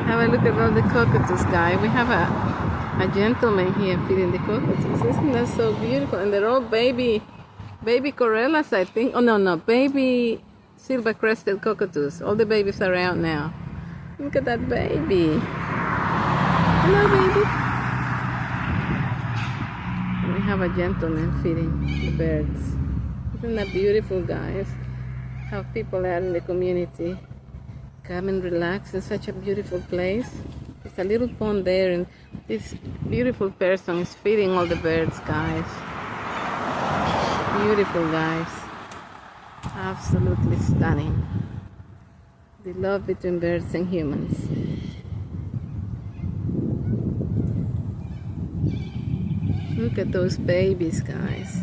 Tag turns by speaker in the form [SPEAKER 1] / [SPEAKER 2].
[SPEAKER 1] Have a look at all the cockatoos, guys. We have a gentleman here feeding the cockatoos. Isn't that so beautiful? And they're all baby corellas, I think. Oh, no, baby silver-crested cockatoos. All the babies are out now. Look at that baby. Hello, baby. And we have a gentleman feeding the birds. Isn't that beautiful, guys? Have people out in the community come and relax in such a beautiful place. There's a little pond there, and this beautiful person is feeding all the birds, guys. Beautiful, guys. Absolutely stunning. The love between birds and humans. Look at those babies, guys.